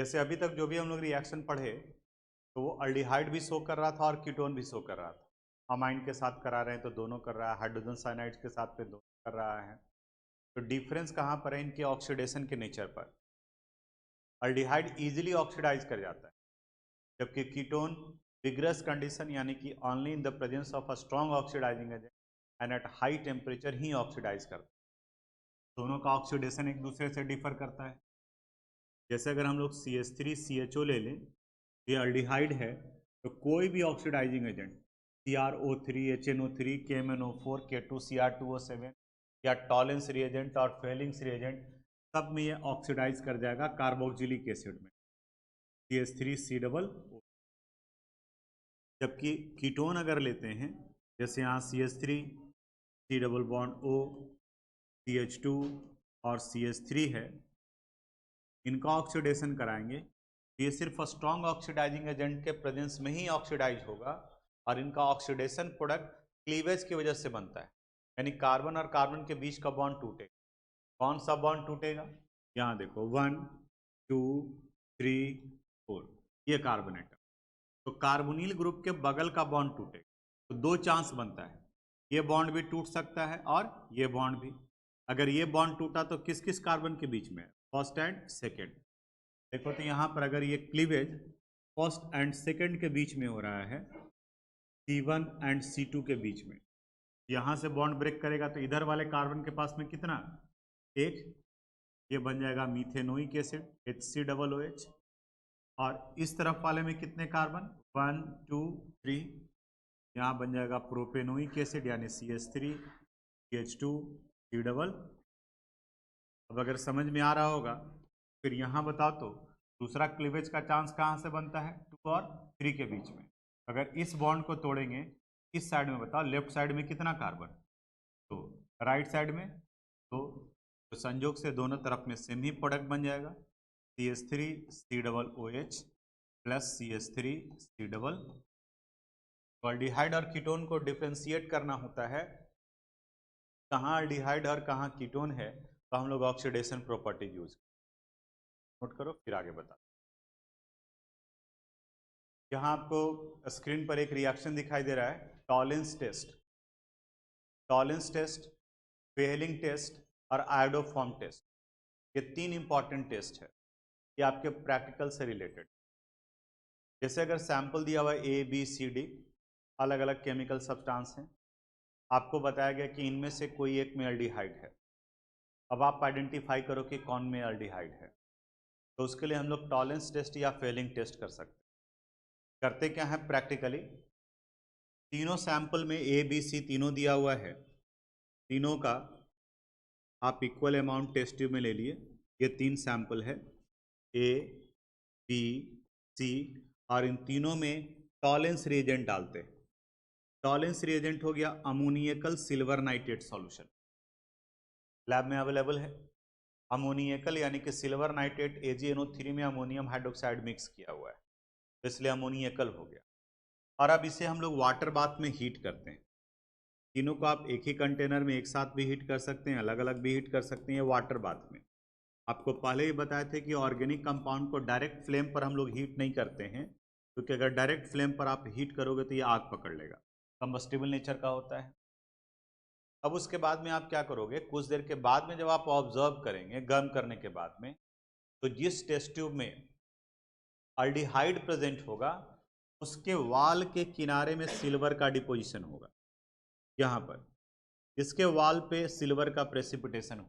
जैसे अभी तक जो भी हम लोग रिएक्शन पढ़े तो वो अल्डिहाइड भी शो कर रहा था और कीटोन भी शो कर रहा था। अमाइन के साथ करा रहे हैं तो दोनों कर रहा है, हाइड्रोजन साइनाइड्स के साथ पे दोनों कर रहा है। तो डिफरेंस कहाँ पर है? इनके ऑक्सीडेशन के नेचर पर। अल्डिहाइड इजीली ऑक्सीडाइज कर जाता है, जबकि कीटोन विग्रस कंडीशन यानी कि only in the presence of a strong oxidising agent and at high temperature ही ऑक्सीडाइज करता है। दोनों का ऑक्सीडेशन एक दूसरे से डिफर करता है। जैसे अगर हम लोग CH3CHO ले लें, ये अल्डिहाइड है, तो कोई भी oxidising agent CrO3 HNO3 KMNO4 K2Cr2O7 या टॉलेंस रिएजेंट और फेलिंग्स रिएजेंट, सब में ये ऑक्सीडाइज कर जाएगा कार्बोक्सिलिक एसिड में CH3C जबकि कीटोन अगर लेते हैं, जैसे यहाँ CH3 C double bond O CH2 और CH3 है, इनका ऑक्सीडेशन कराएंगे, ये सिर्फ स्ट्रॉन्ग ऑक्सीडाइजिंग एजेंट के प्रेजेंस में ही ऑक्सीडाइज होगा और इनका ऑक्सीडेशन प्रोडक्ट क्लीवेज की वजह से बनता है, यानी कार्बन और कार्बन के बीच का बॉन्ड टूटेगा। कौन सा बॉन्ड टूटेगा? यहाँ देखो 1 2 3 4, ये कार्बन एटम। तो कार्बोनिल ग्रुप के बगल का बॉन्ड टूटेगा, तो दो चांस बनता है, ये बॉन्ड भी टूट सकता है और ये बॉन्ड भी। अगर ये बॉन्ड टूटा तो किस किस कार्बन के बीच में? First and second. देखो तो यहाँ पर अगर ये क्लीवेज फर्स्ट एंड सेकेंड के बीच में हो रहा है, C1 एंड C2 के बीच में, यहाँ से बॉन्ड ब्रेक करेगा तो इधर वाले कार्बन के पास में कितना? एक, ये बन जाएगा मीथेनोइक एसिड HCOOH। और इस तरफ वाले में कितने कार्बन? 1 2 3, यहाँ बन जाएगा प्रोपेनोइक एसिड यानी CH3 CH2 C डबल। अब अगर समझ में आ रहा होगा, फिर यहाँ बताओ तो दूसरा क्लीवेज का चांस कहाँ से बनता है? 2 और 3 के बीच में। अगर इस बॉन्ड को तोड़ेंगे, इस साइड में बताओ, लेफ्ट साइड में कितना कार्बन? तो राइट साइड में तो संयोग से दोनों तरफ में सेम ही प्रोडक्ट बन जाएगा, CH3COOH प्लस CH3C। अल्डिहाइड और कीटोन को डिफ्रेंशिएट करना होता है, कहाँ अल्डिहाइड और कहाँ कीटोन है, तो हम लोग ऑक्सीडेशन प्रॉपर्टी यूज नोट करो, फिर आगे बता। यहाँ आपको स्क्रीन पर एक रिएक्शन दिखाई दे रहा है, Tollens test. Tollens test, Fehling test और आयोडोफॉर्म टेस्ट, ये तीन इंपॉर्टेंट टेस्ट है, ये आपके प्रैक्टिकल से रिलेटेड। जैसे अगर सैंपल दिया हुआ है ABCD, अलग अलग केमिकल सब्सटेंस हैं, आपको बताया गया कि इनमें से कोई एक में अल्डिहाइड है। अब आप आइडेंटिफाई करो कि कौन में अल्डिहाइड है, तो उसके लिए हम लोग टॉलेंस टेस्ट या फेलिंग टेस्ट कर सकते हैं। करते क्या है प्रैक्टिकली, तीनों सैंपल में ABC तीनों दिया हुआ है, तीनों का आप इक्वल अमाउंट टेस्ट ट्यूब में ले लिए। ये तीन सैंपल है A B C, और इन तीनों में टॉलेंस रिएजेंट डालते हैं। टॉलेंस रिएजेंट हो गया अमोनियकल सिल्वर नाइट्रेट सॉल्यूशन, लैब में अवेलेबल है। अमोनियकल यानी कि सिल्वर नाइट्रेट AgNO3 में अमोनियम हाइड्रोक्साइड मिक्स किया हुआ है, तो इसलिए अमोनियकल हो गया। और अब इसे हम लोग वाटर बाथ में हीट करते हैं। तीनों को आप एक ही कंटेनर में एक साथ भी हीट कर सकते हैं, अलग अलग भी हीट कर सकते हैं वाटर बाथ में। आपको पहले ही बताए थे कि ऑर्गेनिक कंपाउंड को डायरेक्ट फ्लेम पर हम लोग हीट नहीं करते हैं, क्योंकि अगर डायरेक्ट फ्लेम पर आप हीट करोगे तो ये आग पकड़ लेगा, कंबस्टिबल नेचर का होता है। अब उसके बाद में आप क्या करोगे, कुछ देर के बाद में जब आप ऑब्जर्व करेंगे गर्म करने के बाद में, तो जिस टेस्ट ट्यूब में अल्डिहाइड प्रेजेंट होगा उसके वाल के किनारे में सिल्वर का डिपोजिशन होगा। यहाँ पर इसके वाल पे सिल्वर का प्रेसिपिटेशन हो,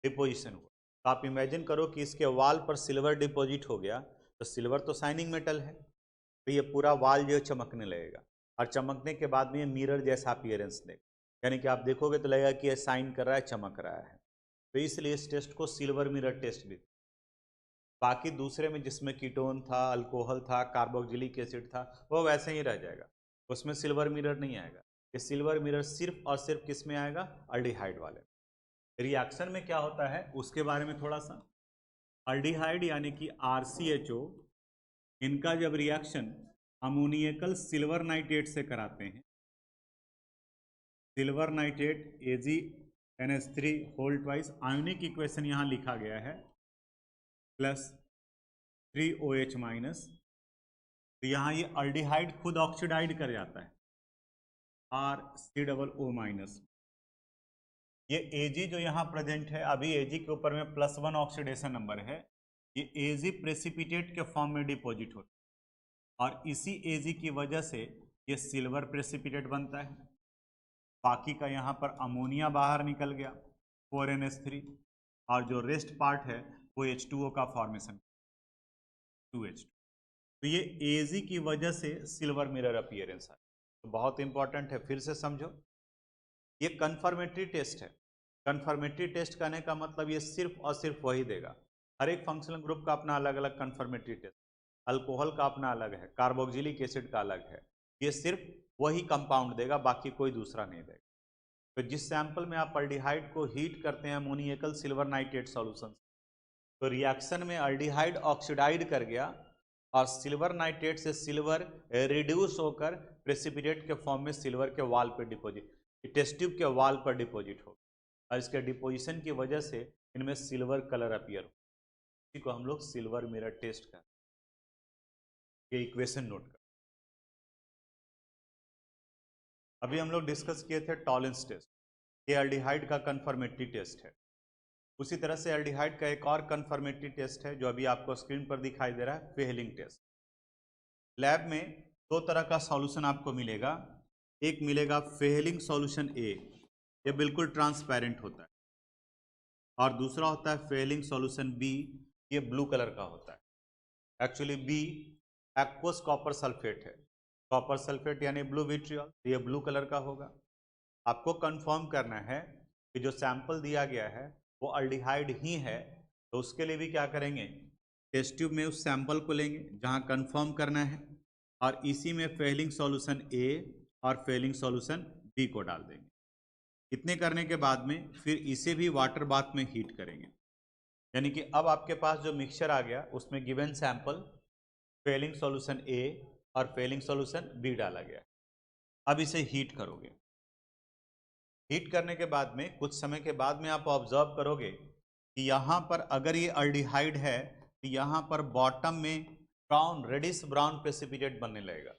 डिपोजिशन हो। तो आप इमेजिन करो कि इसके वाल पर सिल्वर डिपॉजिट हो गया, तो सिल्वर तो शाइनिंग मेटल है, तो ये पूरा वाल जो है चमकने लगेगा, और चमकने के बाद में ये मिरर जैसा अपीयरेंस देगा, यानी कि आप देखोगे तो लगेगा कि ये शाइन कर रहा है, चमक रहा है। तो इसलिए इस टेस्ट को सिल्वर मिरर टेस्ट भी। बाकी दूसरे में जिसमें कीटोन था, अल्कोहल था, कार्बोक्सिलिक एसिड था, वो वैसे ही रह जाएगा, उसमें सिल्वर मिरर नहीं आएगा। ये सिल्वर मिरर सिर्फ और सिर्फ किस में आएगा? अल्डिहाइड वाले। रिएक्शन में क्या होता है उसके बारे में थोड़ा सा। अल्डिहाइड यानी कि RCHO, इनका जब रिएक्शन अमोनियकल सिल्वर नाइट्रेट से कराते हैं, silver nitrate AgNH3 whole twice, ionic equation यहाँ लिखा गया है, प्लस 3OH माइनस। तो यहाँ ये अल्डिहाइड खुद ऑक्सीडाइड कर जाता है, RCOO माइनस। ये Ag जो यहाँ प्रेजेंट है, अभी Ag के ऊपर में +1 ऑक्सीडेशन नंबर है, ये Ag प्रेसिपिटेट के फॉर्म में डिपॉजिट होता है और इसी Ag की वजह से ये सिल्वर प्रेसिपिटेट बनता है। बाकी का यहाँ पर अमोनिया बाहर निकल गया 4NH3 और जो रेस्ट पार्ट है वो H2O का फॉर्मेशन 2H2। तो ये Ag की वजह से सिल्वर मिरर अपीयरेंस है। तो बहुत इंपॉर्टेंट है, फिर से समझो। ये कन्फर्मेटरी टेस्ट है। कन्फर्मेटरी टेस्ट करने का मतलब ये सिर्फ और सिर्फ वही देगा। हर एक फंक्शनल ग्रुप का अपना अलग अलग कन्फर्मेटरी टेस्ट, अल्कोहल का अपना अलग है, कार्बोक्सिलिक एसिड का अलग है। ये सिर्फ वही कंपाउंड देगा, बाकी कोई दूसरा नहीं देगा। तो जिस सैंपल में आप अल्डिहाइड को हीट करते हैं अमोनियकल सिल्वर नाइट्रेट सॉल्यूशन, तो रिएक्शन में अल्डिहाइड ऑक्सीडाइड कर गया और सिल्वर नाइट्रेट से सिल्वर रिड्यूस होकर प्रेसिपिटेट के फॉर्म में सिल्वर के वाल पर डिपॉजिट, टेस्ट ट्यूब के वाल पर डिपॉजिट हो और इसके डिपोजिशन की वजह से इनमें सिल्वर कलर अपीयर हो। इसी को हम लोग सिल्वर मिरर टेस्ट कर, ये इक्वेशन नोट कर। अभी हम लोग डिस्कस किए थे टॉलेंस टेस्ट, ये एल्डिहाइड का कन्फर्मेटरी टेस्ट है। उसी तरह से एल्डिहाइड का एक और कन्फर्मेटरी टेस्ट है जो अभी आपको स्क्रीन पर दिखाई दे रहा है, फेहलिंग टेस्ट। लैब में दो तरह का सॉल्यूशन आपको मिलेगा। एक मिलेगा फेहलिंग सॉल्यूशन ए, ये बिल्कुल ट्रांसपेरेंट होता है, और दूसरा होता है फेहलिंग सॉल्यूशन बी, ये ब्लू कलर का होता है। Actually B aqueous copper sulphate है, कॉपर सल्फेट यानी ब्लू विट्रियल, ये ब्लू कलर का होगा। आपको कंफर्म करना है कि जो सैंपल दिया गया है वो अल्डिहाइड ही है, तो उसके लिए भी क्या करेंगे, टेस्ट ट्यूब में उस सैंपल को लेंगे जहां कंफर्म करना है और इसी में फेहलिंग सॉल्यूशन ए और फेहलिंग सॉल्यूशन बी को डाल देंगे। इतने करने के बाद में फिर इसे भी वाटर बाथ में हीट करेंगे, यानी कि अब आपके पास जो मिक्सचर आ गया उसमें गिवन सैंपल फेलिंग सॉल्यूशन ए और फेलिंग सॉल्यूशन बी डाला गया। अब इसे हीट करोगे। हीट करने के बाद में कुछ समय के बाद में आप ऑब्जर्व करोगे कि यहाँ पर अगर ये अल्डिहाइड है तो यहाँ पर बॉटम में ब्राउन, रेडिश ब्राउन प्रेसिपिटेट बनने लगेगा।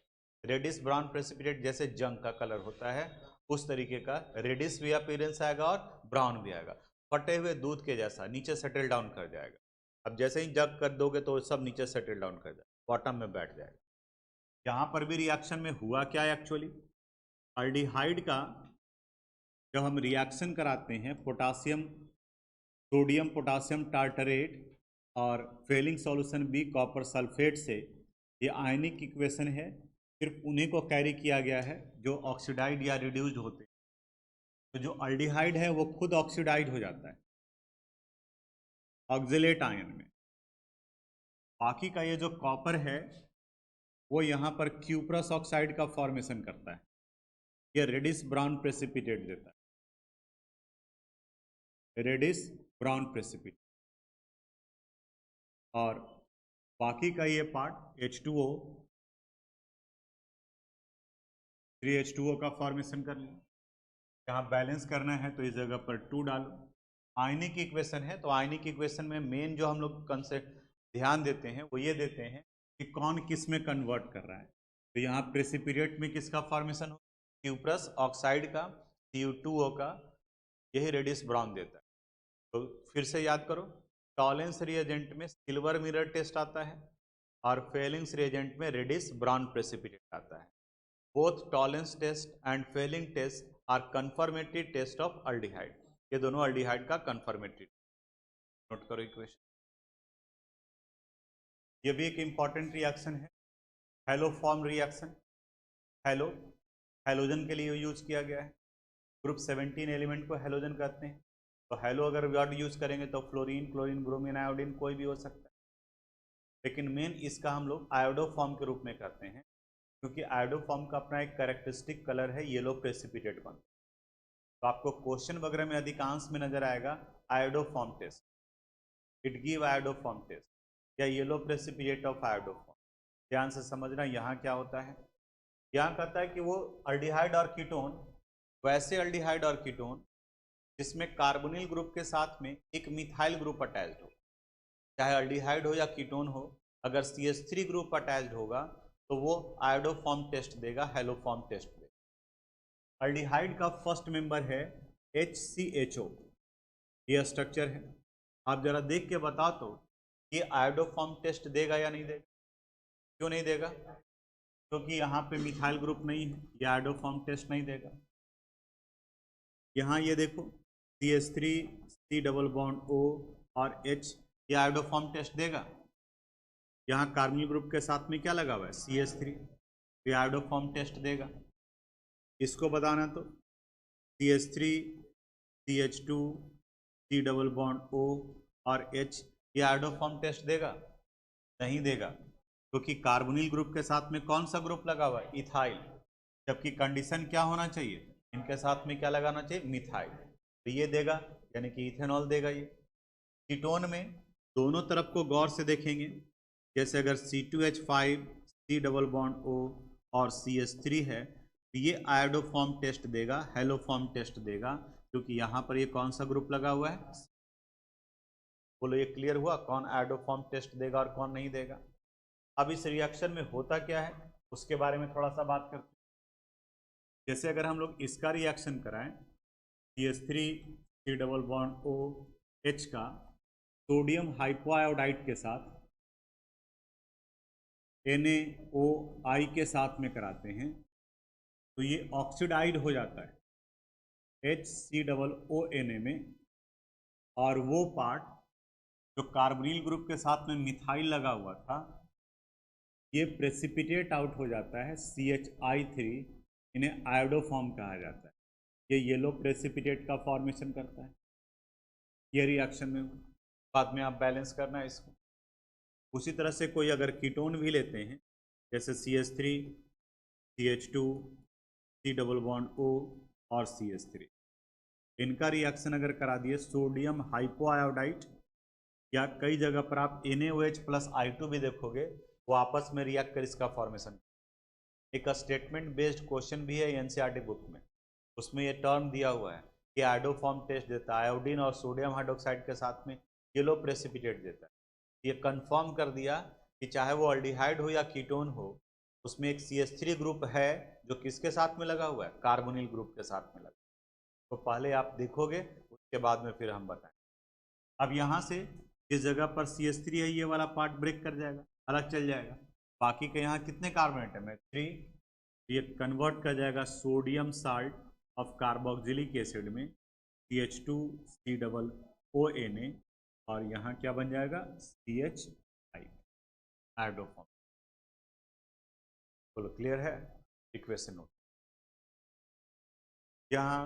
रेडिश ब्राउन प्रेसिपिटेट जैसे जंग का कलर होता है उस तरीके का रेडिश भी अपीयरेंस आएगा और ब्राउन भी आएगा, फटे हुए दूध के जैसा नीचे सेटल डाउन कर जाएगा। अब जैसे ही जग कर दोगे तो सब नीचे सेटल डाउन कर जाएगा, बॉटम में बैठ जाएगा। यहाँ पर भी रिएक्शन में हुआ क्या है, एक्चुअली अल्डिहाइड का जब हम रिएक्शन कराते हैं पोटासियम, सोडियम पोटासियम टार्टरेट और Fehling solution B copper sulphate से, ये आयनिक इक्वेशन है, सिर्फ उन्हीं को कैरी किया गया है जो ऑक्सीडाइड या रिड्यूस्ड होते हैं। तो जो अल्डिहाइड है वो खुद ऑक्सीडाइड हो जाता है ऑक्जेलेट आयन में। बाकी का ये जो कॉपर है वो यहाँ पर क्यूप्रस ऑक्साइड का फॉर्मेशन करता है, ये रेडिश ब्राउन प्रेसिपिटेट देता है, रेडिश ब्राउन प्रेसिपिटेट। और बाकी का ये पार्ट H2O, 3H2O का फॉर्मेशन कर लिया। यहाँ बैलेंस करना है तो इस जगह पर 2 डालो। आयनिक इक्वेशन है तो आयनिक इक्वेशन में मेन जो हम लोग कंसेप्ट ध्यान देते हैं वो ये देते हैं कि कौन किस में कन्वर्ट कर रहा है। तो यहाँ प्रेसिपिटेट में किसका फॉर्मेशन हो, क्यूप्रस ऑक्साइड का, Cu2O का, यही रेडिश ब्राउन देता है। तो फिर से याद करो, टॉलेंस रिएजेंट में सिल्वर मिरर टेस्ट आता है और फेलिंग्स रिएजेंट में रेडिश ब्राउन प्रेसिपिटेट आता है। Both Tollens test and Fehling test are confirmatory test of aldehyde, ये दोनों अल्डिहाइड का कन्फर्मेटरी। नोट करो इक्वेशन। ये भी एक इंपॉर्टेंट रिएक्शन है, हेलोफॉर्म रिएक्शन। हेलो हेलोजन के लिए यूज किया गया है, ग्रुप 17 एलिमेंट को हेलोजन कहते हैं। तो हेलो अगर वर्ड यूज करेंगे तो फ्लोरीन, क्लोरीन, ब्रोमीन, आयोडीन कोई भी हो सकता है, लेकिन मेन इसका हम लोग आयोडोफॉर्म के रूप में करते हैं क्योंकि आयोडोफॉर्म का अपना एक कैरेक्टरिस्टिक कलर है येलो प्रेसिपिटेट बनता है। तो आपको क्वेश्चन वगैरह में अधिकांश में नजर आएगा iodoform test, it give iodoform test या येलो प्रेसिपिटेट ऑफ आयोडोफॉर्म। ध्यान से समझना यहाँ क्या होता है। यहाँ कहता है कि वो अल्डिहाइड और कीटोन, वैसे अल्डिहाइड और कीटोन जिसमें कार्बोनिल ग्रुप के साथ में एक मिथाइल ग्रुप अटैच्ड हो, चाहे अल्डिहाइड हो या कीटोन हो, अगर CH3 ग्रुप अटैच्ड होगा तो वो आयोडोफॉर्म टेस्ट देगा, हेलोफॉर्म टेस्ट देगा। अल्डिहाइड का फर्स्ट मेंबर है HCHO, ये स्ट्रक्चर है। आप जरा देख के बताओ तो ये आयोडोफॉर्म टेस्ट देगा या नहीं देगा? क्यों नहीं देगा? क्योंकि यहाँ पे मिथाइल ग्रुप नहीं है, ये आयोडोफॉर्म टेस्ट नहीं देगा। यहाँ ये देखो CH3 C double bond O और H, ये आयोडोफॉर्म टेस्ट देगा। यहाँ कार्बोनिल ग्रुप के साथ में क्या लगा हुआ है? CH3, ये आयोडोफॉर्म टेस्ट देगा। इसको बताना तो CH3 CH2 C double bond O और H, ये आयोडोफॉर्म टेस्ट देगा? नहीं देगा, क्योंकि कार्बोनिल ग्रुप के साथ में कौन सा ग्रुप लगा हुआ है? इथाइल। जबकि कंडीशन क्या होना चाहिए? इनके साथ में क्या लगाना चाहिए? मिथाइल। तो ये देगा, यानी कि इथेनॉल देगा। ये कीटोन में दोनों तरफ को गौर से देखेंगे, जैसे अगर C2H5 C double bond O और CH3 है तो ये आयोडोफॉर्म टेस्ट देगा, हेलोफॉर्म टेस्ट देगा, क्योंकि यहाँ पर ये कौन सा ग्रुप लगा हुआ है? बोलो, ये क्लियर हुआ कौन आयोडोफॉर्म टेस्ट देगा और कौन नहीं देगा? अब इस रिएक्शन में होता क्या है उसके बारे में थोड़ा सा बात करते हैं। जैसे अगर हम लोग इसका रिएक्शन कराएं, CH3 C double bond O H का सोडियम हाइपोआयोडाइड के साथ NaOI के साथ में कराते हैं तो ये ऑक्सीडाइड हो जाता है HCOONA में, और वो पार्ट जो कार्बोनिल ग्रुप के साथ में मिथाइल लगा हुआ था ये प्रेसिपिटेट आउट हो जाता है CHI3, इन्हें आयोडोफॉर्म कहा जाता है। ये येलो प्रेसिपिटेट का फॉर्मेशन करता है। ये रिएक्शन में बाद में आप बैलेंस करना है इसको। उसी तरह से कोई अगर कीटोन भी लेते हैं, जैसे CH3 CH2 C double bond O और CH3, इनका रिएक्शन अगर करा दिए सोडियम हाइपोआयोडाइड, या कई जगह पर आप NaOH प्लस I2 भी देखोगे, वो आपस में रिएक्ट कर इसका फॉर्मेशन। एक स्टेटमेंट बेस्ड क्वेश्चन भी है NCERT बुक में, उसमें ये टर्म दिया हुआ है कि आयोडोफॉर्म टेस्ट देता है, आयोडीन और सोडियम हाइड्रोक्साइड के साथ में येलो प्रेसिपिटेट देता है। ये कंफर्म कर दिया कि चाहे वो अल्डिहाइड हो या कीटोन हो, उसमें एक CH3 ग्रुप है जो किसके साथ में लगा हुआ है? कार्बोनिल ग्रुप के साथ में लगा। तो पहले आप देखोगे, उसके बाद में फिर हम बताएं। अब यहाँ से जिस जगह पर CH3 है ये वाला पार्ट ब्रेक कर जाएगा, अलग चल जाएगा। बाकी के यहाँ कितने कार्बन एटम है? 3। ये कन्वर्ट कर जाएगा sodium salt of carboxylic acid में CH2C डबल ONA, और यहाँ क्या बन जाएगा? CH5 iodoform. बोलो क्लियर है? Equation note. यहाँ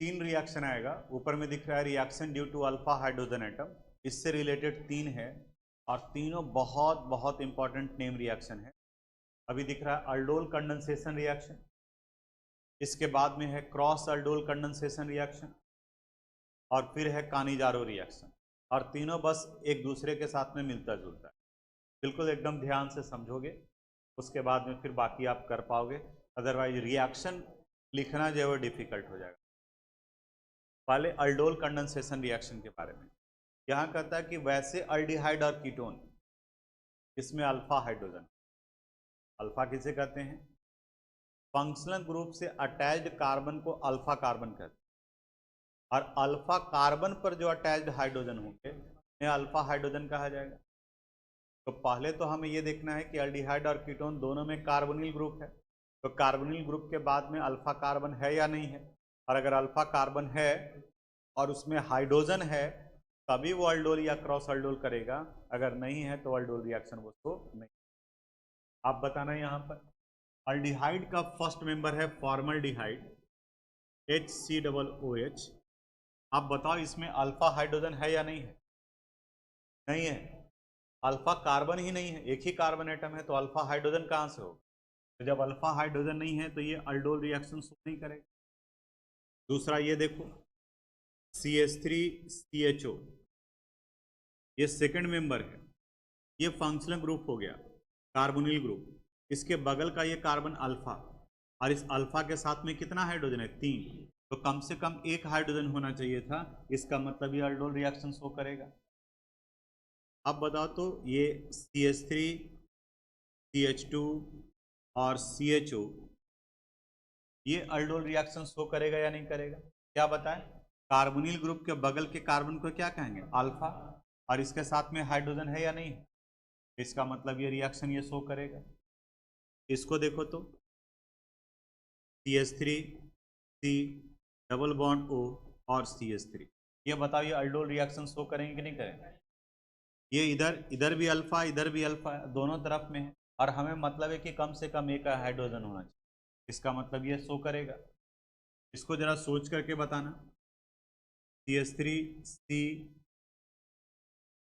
3 रिएक्शन आएगा, ऊपर में दिख रहा है reaction due to alpha hydrogen atom, इससे रिलेटेड 3 है और तीनों बहुत बहुत इंपॉर्टेंट नेम रिएक्शन है। अभी दिख रहा है अल्डोल कंडेंसेशन रिएक्शन, इसके बाद में है क्रॉस अल्डोल कंडेंसेशन रिएक्शन, और फिर है कानिजारो रिएक्शन। और तीनों बस एक दूसरे के साथ में मिलता जुलता है। बिल्कुल एकदम ध्यान से समझोगे, उसके बाद में फिर बाकी आप कर पाओगे, अदरवाइज रिएक्शन लिखना जो है वो डिफिकल्ट हो जाएगा। पहले अल्डोल कंडेंसेशन रिएक्शन के बारे में यहाँ कहता है कि वैसे अल्डिहाइड और कीटोन, इसमें अल्फा हाइड्रोजन, अल्फा किसे कहते हैं? फंक्शनल ग्रुप से अटैच्ड कार्बन को अल्फा कार्बन कहते हैं, और अल्फा कार्बन पर जो अटैच्ड हाइड्रोजन होंगे उन्हें अल्फा हाइड्रोजन कहा जाएगा। तो पहले तो हमें ये देखना है कि अल्डिहाइड और कीटोन दोनों में कार्बोनिल ग्रुप है, तो कार्बोनिल ग्रुप के बाद में अल्फा कार्बन है या नहीं है, और अगर अल्फा कार्बन है और उसमें हाइड्रोजन है तभी वो अल्डोल या क्रॉस अल्डोल करेगा, अगर नहीं है तो अल्डोल रिएक्शन वो तो नहीं। आप बताना यहाँ पर अल्डिहाइड का फर्स्ट मेंबर है फॉर्मल्डिहाइड HCOOH। आप बताओ इसमें अल्फा हाइड्रोजन है या नहीं है? नहीं है, अल्फा कार्बन ही नहीं है, एक ही कार्बन एटम है, तो अल्फा हाइड्रोजन कहाँ से होगा? तो जब अल्फा हाइड्रोजन नहीं है तो ये अल्डोल रिएक्शन शो नहीं करेगा। दूसरा ये देखो CH3CHO, ये सेकंड मेंबर है, ये फंक्शनल ग्रुप हो गया, कार्बोनिल ग्रुप। इसके बगल का ये कार्बन अल्फा, और इस अल्फा के साथ में कितना हाइड्रोजन है? 3, तो कम से कम एक हाइड्रोजन होना चाहिए था, इसका मतलब ये अल्डोल रिएक्शन शो करेगा। अब बताओ तो ये CH3, CH2 और CHO ये अल्डोल रिएक्शन शो करेगा या नहीं करेगा? क्या बताएं? कार्बोनिल ग्रुप के बगल के कार्बन को क्या कहेंगे? अल्फा, और इसके साथ में हाइड्रोजन है या नहीं? इसका मतलब ये रिएक्शन ये शो करेगा। इसको देखो तो CH3 C double bond O और CH3, ये बताओ ये अल्डोल रिएक्शन शो करेंगे कि नहीं करेंगे? ये इधर इधर भी अल्फा, इधर भी अल्फा, दोनों तरफ में है, और हमें मतलब है कि कम से कम एक हाइड्रोजन होना चाहिए। इसका मतलब ये शो करेगा। इसको जरा सोच करके बताना। CH3 C,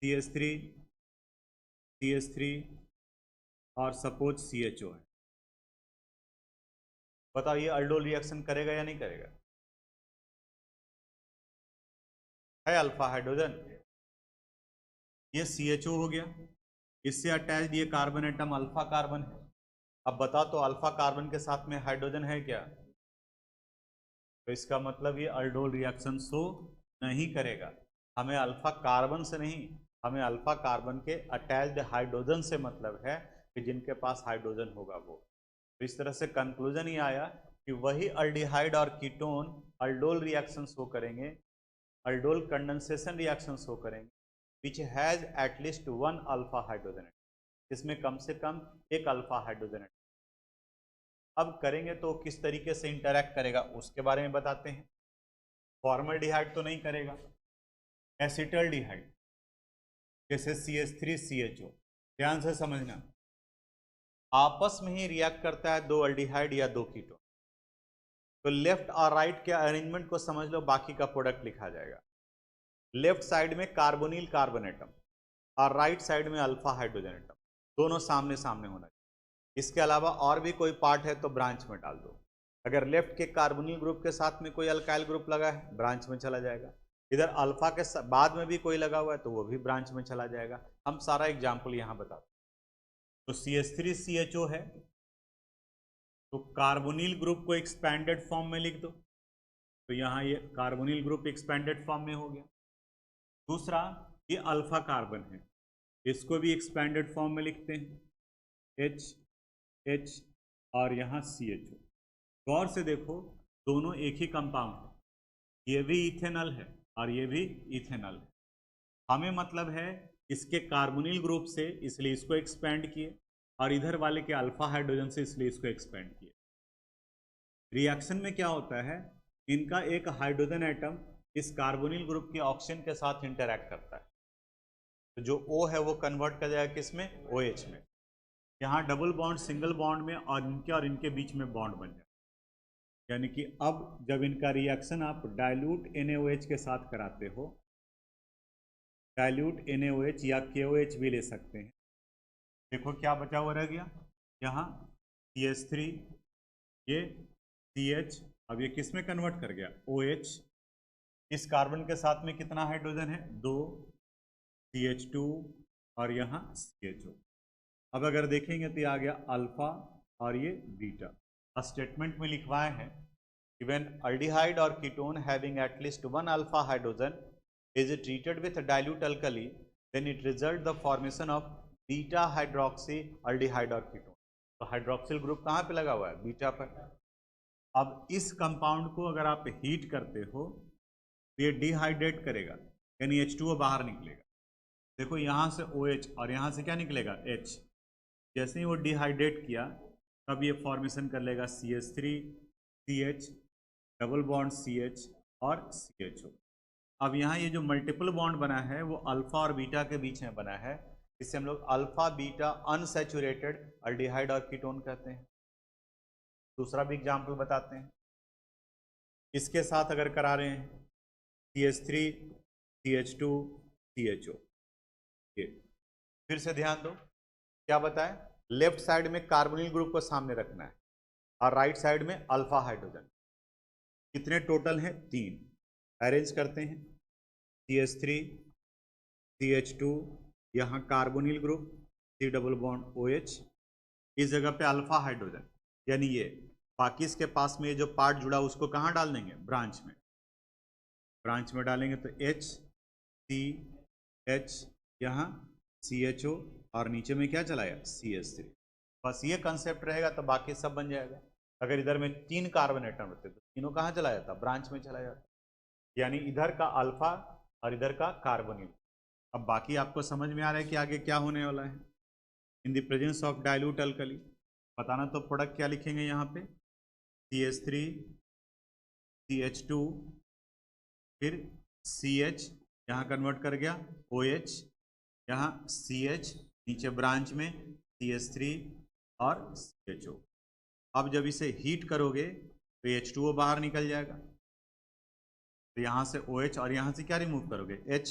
CH3 CH3 और सपोज CHO है। बताओ ये अल्डोल रिएक्शन करेगा या नहीं करेगा? है अल्फा हाइड्रोजन, ये CHO हो गया, इससे अटैच्ड ये कार्बन एटम अल्फा कार्बन है। अब बताओ तो अल्फा कार्बन के साथ में हाइड्रोजन है क्या? तो इसका मतलब ये अल्डोल रिएक्शन शो नहीं करेगा। हमें अल्फा कार्बन से नहीं, हमें अल्फा कार्बन के अटैच्ड हाइड्रोजन से मतलब है कि जिनके पास हाइड्रोजन होगा वो। तो इस तरह से कंक्लूजन ही आया कि वही अल्डिहाइड और कीटोन अल्डोल रिएक्शन शो करेंगे, अल्डोल कंडेंसेशन रिएक्शन शो करेंगे which has at least one alpha hydrogen atom, इसमें कम से कम एक अल्फा हाइड्रोजन एटम। अब करेंगे तो किस तरीके से इंटरैक्ट करेगा उसके बारे में बताते हैं। फॉर्मल्डिहाइड तो नहीं करेगा, एसिटल्डिहाइड जैसे CH3 CHO, ध्यान से समझना, आपस में ही रिएक्ट करता है दो अल्डिहाइड या दो कीटोन। तो लेफ्ट और राइट के अरेंजमेंट को समझ लो, बाकी का प्रोडक्ट लिखा जाएगा। लेफ्ट साइड में कार्बोनिल कार्बन एटम और राइट साइड में अल्फा हाइड्रोजन एटम, दोनों सामने सामने होना चाहिए। इसके अलावा और भी कोई पार्ट है तो ब्रांच में डाल दो। अगर लेफ्ट के कार्बोनिल ग्रुप के साथ में कोई अल्काइल ग्रुप लगा है, ब्रांच में चला जाएगा। इधर अल्फा के बाद में भी कोई लगा हुआ है तो वो भी ब्रांच में चला जाएगा। हम सारा एग्जाम्पल यहाँ बताते हैं। तो CH3 CHO है, तो कार्बोनिल ग्रुप को एक्सपैंडेड फॉर्म में लिख दो, तो यहाँ ये कार्बोनिल ग्रुप एक्सपैंडेड फॉर्म में हो गया। दूसरा, ये अल्फा कार्बन है, इसको भी एक्सपैंडेड फॉर्म में लिखते हैं, H H और यहाँ CHO। गौर से देखो, दोनों एक ही कंपाउंड है, ये भी इथेनॉल है और ये भी इथेनॉल है। हमें मतलब है इसके कार्बोनिल ग्रुप से, इसलिए इसको एक्सपेंड किए, और इधर वाले के अल्फा हाइड्रोजन से, इसलिए इसको एक्सपेंड किए। रिएक्शन में क्या होता है, इनका एक हाइड्रोजन एटम इस कार्बोनिल ग्रुप के ऑक्सीजन के साथ इंटरैक्ट करता है, तो जो O है वो कन्वर्ट कर जाएगा किसमें? OH में। यहाँ डबल बॉन्ड सिंगल बॉन्ड में और इनके बीच में बॉन्ड बन जाए, यानी कि अब जब इनका रिएक्शन आप डाइल्यूट NaOH के साथ कराते हो, डाइल्यूट NaOH या KOH भी ले सकते हैं। देखो क्या बचा हुआ रह गया, यहाँ CH3, ये CH, अब ये किस में कन्वर्ट कर गया? OH। इस कार्बन के साथ में कितना हाइड्रोजन है? 2, CH2 और यहाँ CHO। अब अगर देखेंगे तो ये आ गया अल्फा और ये बीटा। स्टेटमेंट में लिखवाए हैं, when aldehyde or ketone having at least one alpha hydrogen is treated with dilute alkali, then it results the formation of beta hydroxy aldehyde or ketone। तो हाइड्रोक्सिल ग्रुप कहाँ पे लगा हुआ है? बीटा पर। अब इस कंपाउंड को अगर आप हीट करते हो तो ये डिहाइड्रेट करेगा, यानी H2O बाहर निकलेगा। देखो यहाँ से OH और यहाँ से क्या निकलेगा? H। जैसे ही वो डिहाइड्रेट किया तब ये फॉर्मेशन कर लेगा CH3 CH double bond CH और CHO। अब यहाँ ये जो मल्टीपल बॉन्ड बना है वो अल्फा और बीटा के बीच में बना है, इससे हम लोग अल्फा बीटा अनसैचुरेटेड अल्डिहाइड और कीटोन कहते हैं। दूसरा भी एग्जाम्पल बताते हैं, इसके साथ अगर करा रहे हैं CH3 CH2 CHO, ये फिर से ध्यान दो, क्या बताएं? लेफ्ट साइड में कार्बोनिल ग्रुप को सामने रखना है और राइट साइड में अल्फा हाइड्रोजन। कितने टोटल हैं? 3। अरेंज करते हैं, CH3 CH2, यहाँ carbonyl group C double bond OH, इस जगह पे अल्फा हाइड्रोजन, यानी ये बाकी इसके पास में ये जो पार्ट जुड़ा उसको कहाँ डाल देंगे? ब्रांच में। ब्रांच में डालेंगे तो H C H, यहाँ CHO और नीचे में क्या चलाया CH3। बस ये कंसेप्ट रहेगा तो बाकी सब बन जाएगा। अगर इधर में 3 कार्बन एटम होते तो तीनों कहाँ चला जाता, ब्रांच में चला जाता, यानी इधर का अल्फा और इधर का कार्बोनिल। अब बाकी आपको समझ में आ रहा है कि आगे क्या होने वाला है। इन the presence of dilute alkali बताना, तो प्रोडक्ट क्या लिखेंगे यहाँ पे CH3 CH2 फिर CH यहाँ कन्वर्ट कर गया OH, यहाँ CH नीचे ब्रांच में CH3 और CHO। अब जब इसे हीट करोगे तो H2O बाहर निकल जाएगा, तो यहाँ से OH और यहाँ से क्या रिमूव करोगे H,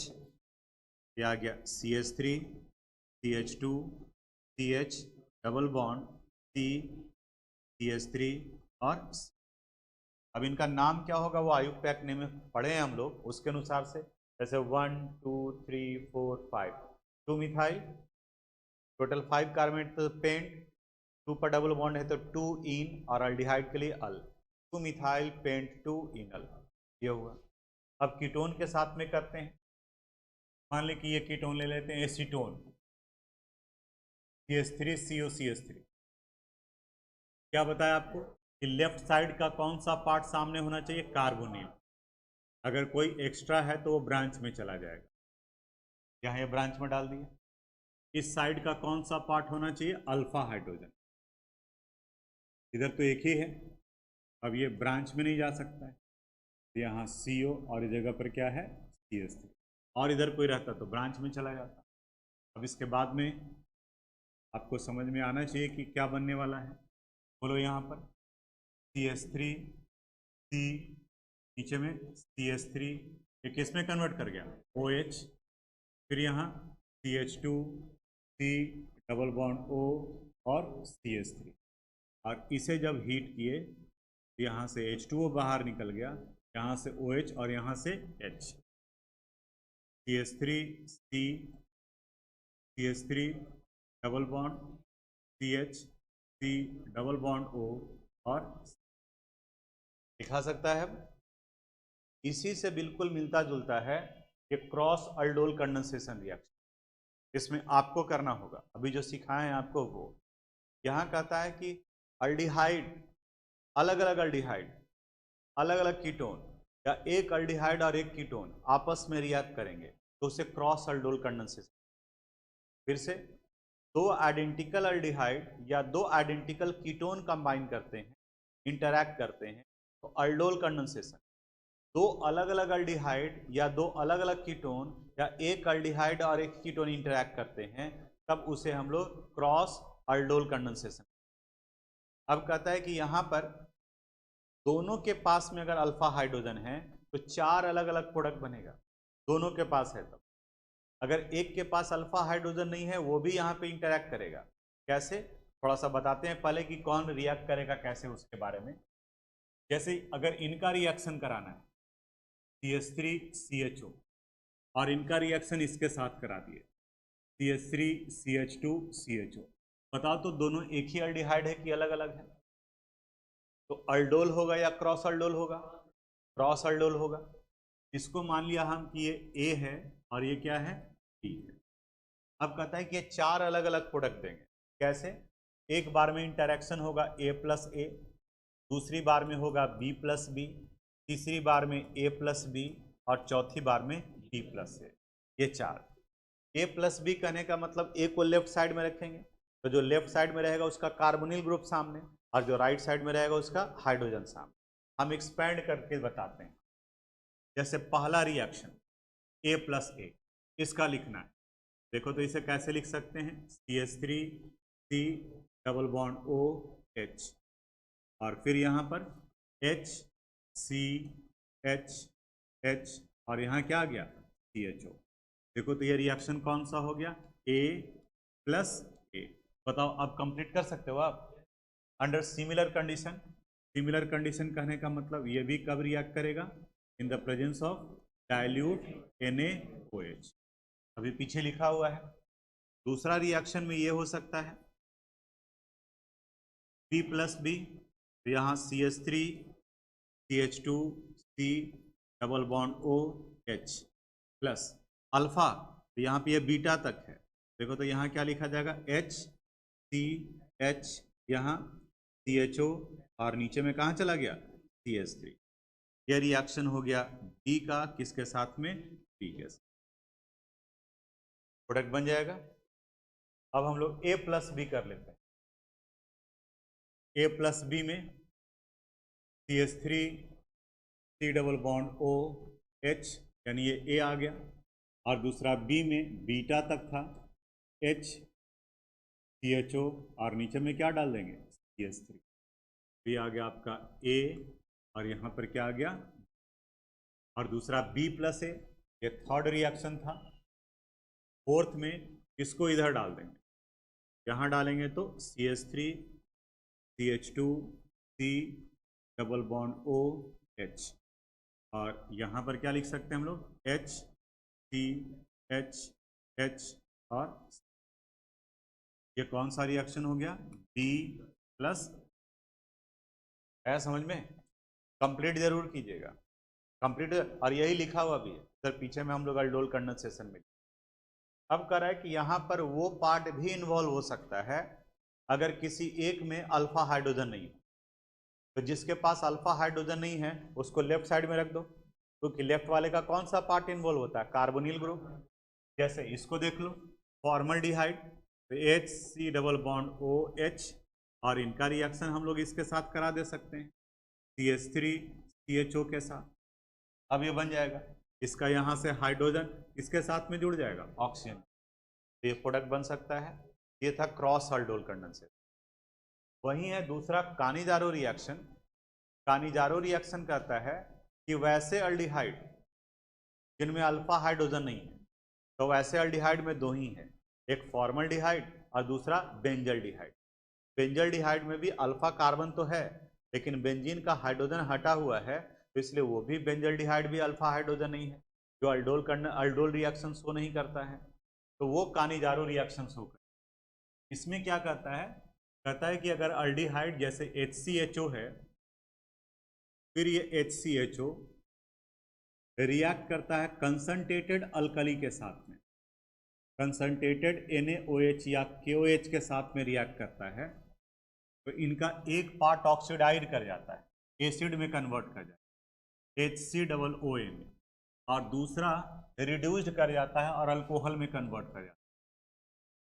ये आ गया CH3 CH2 CH double bond C CH3 और C। अब इनका नाम क्या होगा वो आयुक्तैक नेम में पढ़े हैं हम लोग, उसके अनुसार से जैसे 1 2 3 4 5 2 मिथाइल, टोटल 5 कार्बोनेट तो पेंट, 2 पर डबल बॉन्ड है तो 2 इन और अल्डिहाइड के लिए अल, 2 मिथाइल पेंट 2 इनल, ये हुआ। अब कीटोन के साथ में करते हैं, मान लें कि ये कीटोन ले लेते हैं एसीटोन CH3COCH3। क्या बताया आपको कि लेफ्ट साइड का कौन सा पार्ट सामने होना चाहिए, कार्बोनिल। अगर कोई एक्स्ट्रा है तो वो ब्रांच में चला जाएगा, यहाँ ये ब्रांच में डाल दिया। इस साइड का कौन सा पार्ट होना चाहिए, अल्फा हाइड्रोजन। इधर तो एक ही है, अब ये ब्रांच में नहीं जा सकता है, यहाँ CO और इस जगह पर क्या है CH3, और इधर कोई रहता तो ब्रांच में चला जाता। अब इसके बाद में आपको समझ में आना चाहिए कि क्या बनने वाला है, बोलो यहाँ पर CH3 C नीचे में CH3, ये किस में कन्वर्ट कर गया OH, फिर यहाँ CH2 C double bond O और CH3, और इसे जब हीट किए तो यहाँ से H2O बाहर निकल गया, यहाँ से OH और यहाँ से H, CH3 C CH3 double bond CH C double bond O और दिखा सकता है। इसी से बिल्कुल मिलता जुलता है ये क्रॉस अल्डोल कंडेंसेशन रिएक्शन, इसमें आपको करना होगा अभी जो सिखाए हैं आपको वो। यहाँ कहता है कि अल्डिहाइड, अलग अलग अल्डिहाइड, अलग अलग कीटोन या एक अल्डिहाइड और एक कीटोन आपस में रिएक्ट करेंगे तो उसे क्रॉस अल्डोल कंडेंसेशन। फिर से दो आइडेंटिकल अल्डिहाइड या दो आइडेंटिकल कीटोन कंबाइन करते हैं, इंटरैक्ट करते हैं तो अल्डोल कंडेंसेशन। दो अलग अलग अल्डिहाइड या दो अलग अलग कीटोन या एक अल्डिहाइड और एक कीटोन इंटरैक्ट करते हैं तब उसे हम लोग क्रॉस अल्डोल कंडेंसेशन। अब कहता है कि यहाँ पर दोनों के पास में अगर अल्फा हाइड्रोजन है तो 4 अलग अलग प्रोडक्ट बनेगा, दोनों के पास है तब। अगर एक के पास अल्फा हाइड्रोजन नहीं है वो भी यहाँ पे इंटरैक्ट करेगा, कैसे थोड़ा सा बताते हैं पहले कि कौन रिएक्ट करेगा कैसे उसके बारे में। जैसे अगर इनका रिएक्शन कराना है CH3 CHO और इनका रिएक्शन इसके साथ करा दिए CH3 CH2 CHO, बताओ तो दोनों एक ही अल्डिहाइड है कि अलग अलग है, तो अल्डोल होगा या क्रॉस अल्डोल होगा, क्रॉस अल्डोल होगा। इसको मान लिया हम कि ये A है और ये क्या है B है। अब कहता है कि ये 4 अलग अलग प्रोडक्ट देंगे, कैसे, एक बार में इंटरेक्शन होगा A+A, दूसरी बार में होगा B+B, तीसरी बार में A+B और चौथी बार में B+A। ये 4 A+B कहने का मतलब A को लेफ्ट साइड में रखेंगे तो जो लेफ्ट साइड में रहेगा उसका कार्बोनिल ग्रुप सामने और जो राइट साइड में रहेगा उसका हाइड्रोजन सामने। हम एक्सपेंड करके बताते हैं, जैसे पहला रिएक्शन A+A, इसका लिखना है, देखो तो इसे कैसे लिख सकते हैं CH3 C double bond OH और फिर यहाँ पर H C H H और यहाँ क्या आ गया CHO। देखो तो ये रिएक्शन कौन सा हो गया A+A। बताओ अब कंप्लीट कर सकते हो आप under similar condition. Similar condition कहने का मतलब ये भी कब रिएक्ट करेगा, इन the presence of dilute NaOH, अभी पीछे लिखा हुआ है। दूसरा रिएक्शन में ये हो सकता है B+B, तो यहाँ CH3 CH2 C double bond OH plus alpha, तो यहाँ पे ये बीटा तक है देखो तो यहाँ क्या लिखा जाएगा, HCH, यहाँ CHO, और नीचे में कहाँ चला गया, CH3। यह रिएक्शन हो गया B का, किसके साथ में, B के साथ। प्रोडक्ट बन जाएगा। अब हम लोग A प्लस B कर लेते हैं। A प्लस B में CH3 C double bond OH, यानी ये A आ गया, और दूसरा B में बीटा तक था HCHO, और नीचे में क्या डाल देंगे, CH3। B आ गया आपका A, और यहाँ पर क्या आ गया, और दूसरा B प्लस A, ये थर्ड रिएक्शन था। फोर्थ में इसको इधर डाल देंगे, यहाँ डालेंगे तो CH3 CH2 C double bond OH, और यहाँ पर क्या लिख सकते हैं हम लोग, HCH और ये कौन सा रिएक्शन हो गया, B प्लस। है समझ में? कंप्लीट जरूर कीजिएगा, कंप्लीट, और यही लिखा हुआ भी है सर पीछे में, हम लोग अल्डोल कंडेंसेशन में। अब कह रहा है कि यहाँ पर वो पार्ट भी इन्वॉल्व हो सकता है अगर किसी एक में अल्फा हाइड्रोजन नहीं हो। तो जिसके पास अल्फा हाइड्रोजन नहीं है उसको लेफ्ट साइड में रख दो, क्योंकि लेफ्ट वाले का कौन सा पार्ट इन्वॉल्व होता है, कार्बोनिल ग्रुप। जैसे इसको देख लो, फॉर्मल्डिहाइड, तो HC डबल बॉन्ड OH, और इनका रिएक्शन हम लोग इसके साथ करा दे सकते हैं, CH3 CHO के साथ। अब ये बन जाएगा, इसका यहाँ से हाइड्रोजन इसके साथ में जुड़ जाएगा, ऑक्सीजन, तो ये प्रोडक्ट बन सकता है। ये था क्रॉस अल्डोल कंडेंसेशन। वही है दूसरा कानिजारो रिएक्शन। कानिजारो रिएक्शन कहता है कि वैसे अल्डिहाइड जिनमें अल्फा हाइड्रोजन नहीं है, तो वैसे अल्डिहाइड में दो ही हैं, एक फॉर्मल्डिहाइड और दूसरा बेंजल्डिहाइड। बेंजल्डिहाइड में भी अल्फा कार्बन तो है, लेकिन बेंजीन का हाइड्रोजन हटा हुआ है, तो इसलिए वो भी बेंजल्डिहाइड भी अल्फा हाइड्रोजन नहीं है, जो अल्डोल रिएक्शन शो नहीं करता है, तो वो कानिजारो रिएक्शन शो करता है। इसमें क्या कहता है कि अगर अल्डिहाइड जैसे HCHO है, फिर ये HCHO रिएक्ट करता है कंसंट्रेटेड अल्कली के साथ में, कंसंट्रेटेड NaOH या KOH के साथ में रिएक्ट करता है, तो इनका एक पार्ट ऑक्सीडाइड कर जाता है, एसिड में कन्वर्ट कर जाता है HCOO में, और दूसरा रिड्यूस्ड कर जाता है और अल्कोहल में कन्वर्ट कर जाता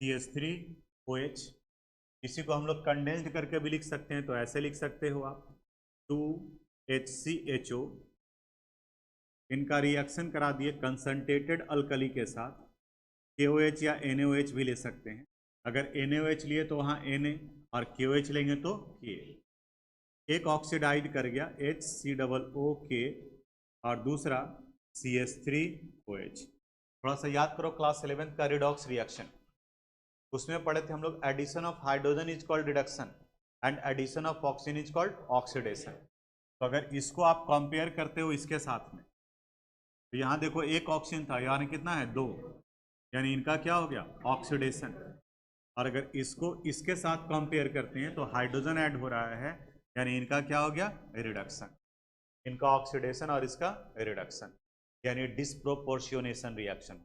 है CH3OH। इसी को हम लोग कंडेंस्ड करके भी लिख सकते हैं, तो ऐसे लिख सकते हो आप 2HCHO, इनका रिएक्शन करा दिए कंसंट्रेटेड अल्कली के साथ, KOH या NaOH भी ले सकते हैं। अगर NaOH लिए तो वहाँ Na, और KOH लेंगे तो K। एक ऑक्सीडाइड कर गया HCOOK, और दूसरा CH3OH। थोड़ा सा याद करो क्लास 11 का रिडॉक्स रिएक्शन, उसमें पढ़े थे हम लोग, addition of hydrogen is called reduction and addition of oxygen is called oxidation. तो अगर इसको आप कंपेयर करते हो इसके साथ में, तो यहाँ देखो एक ऑक्सीजन था, यानी कितना है, 2, यानी इनका क्या हो गया, ऑक्सीडेशन। और अगर इसको इसके साथ कंपेयर करते हैं तो हाइड्रोजन ऐड हो रहा है, यानी इनका क्या हो गया, रिडक्शन। इनका ऑक्सीडेशन और इसका रिडक्शन, यानी डिस्प्रोपोर्शियोनेशन रिएक्शन।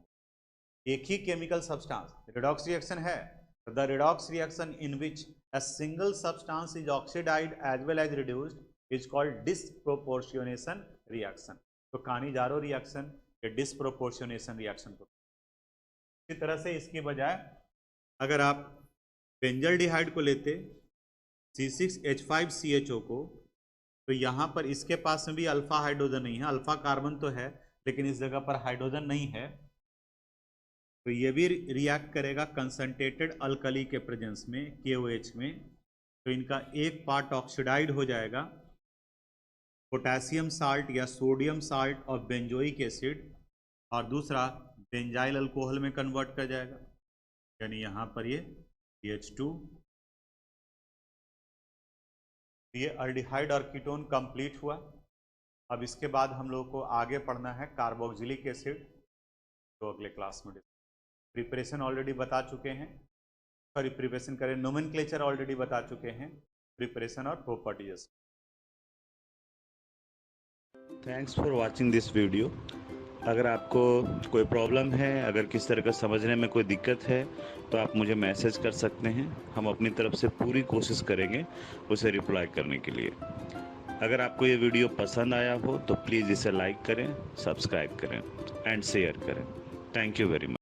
एक ही केमिकल सब्सटेंस रिडॉक्स रिएक्शन है, the redox reaction in which a single substance is oxidized as well as reduced is called disproportionation reaction। तो कानिजारो रिएक्शन या डिस्प्रोपोर्शनेशन रिएक्शन को, इसी तरह से इसकी बजाय अगर आप बेंजल्डिहाइड को लेते C6H5CHO को, तो यहाँ पर इसके पास में भी अल्फा हाइड्रोजन नहीं है, अल्फा कार्बन तो है लेकिन इस जगह पर हाइड्रोजन नहीं है, तो ये भी रिएक्ट करेगा कंसंट्रेटेड अल्कली के प्रेजेंस में, KOH में, तो इनका एक पार्ट ऑक्सीडाइड हो जाएगा पोटेशियम साल्ट या sodium salt of benzoic acid, और दूसरा बेंजाइल अल्कोहल में कन्वर्ट कर जाएगा, यानी यहाँ पर ये CH2। ये अल्डिहाइड और कीटोन कंप्लीट हुआ। अब इसके बाद हम लोग को आगे पढ़ना है कार्बोक्सिलिक एसिड, तो अगले क्लास में प्रिपरेशन ऑलरेडी बता चुके हैं, सॉरी प्रिपरेशन करें, नोमेनक्लेचर ऑलरेडी बता चुके हैं, प्रिपरेशन और properties. Thanks for watching this video. अगर आपको कोई प्रॉब्लम है, अगर किस तरह का समझने में कोई दिक्कत है, तो आप मुझे मैसेज कर सकते हैं। हम अपनी तरफ से पूरी कोशिश करेंगे उसे रिप्लाई करने के लिए। अगर आपको ये वीडियो पसंद आया हो तो प्लीज़ इसे लाइक करें, सब्सक्राइब करें एंड शेयर करें। Thank you very much.